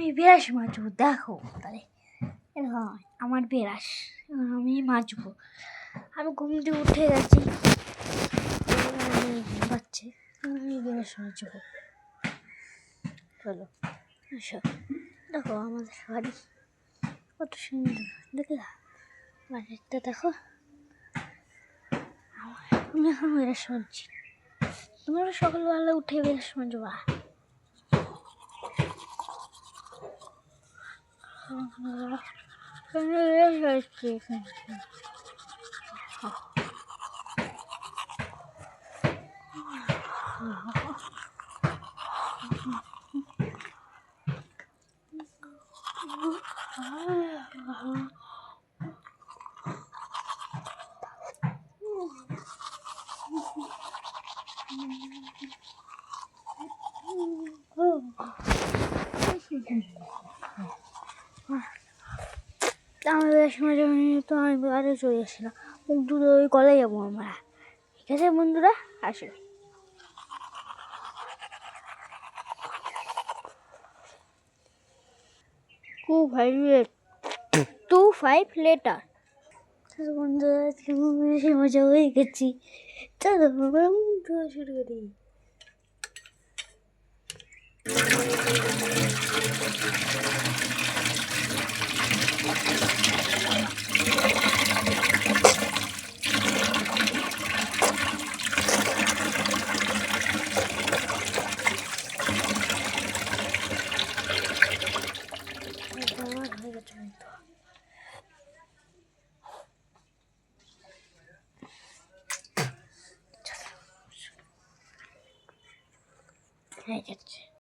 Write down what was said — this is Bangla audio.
আমি বিরাস মাজবো, দেখো তাহলে। এরকম আমার বিরাস, আমি মাজবো। আমি ঘুম থেকে উঠে গেছি, ঘুমাচ্ছে, আমি বিরাস মাজবো। চলো আসো, দেখো আমাদের বাড়ি কত সুন্দর, দেখলা বাড়িটা দেখো। আমি এখন বিরাস মাজছি, তোমরা সকালবেলা উঠে বিরাস মাজবা। আমাদের সময় তো আমি আরে চলে আসছিলাম, মুখ ধুয়ে ওই কলে যাবো আমরা। ঠিক আছে বন্ধুরা, আসো। 25 লেটার। বন্ধুরা আজকে বেশি মজা হয়ে গেছি, চলো আমরা মুখ ধোয়া শুরু করি। হয়ে গেছে।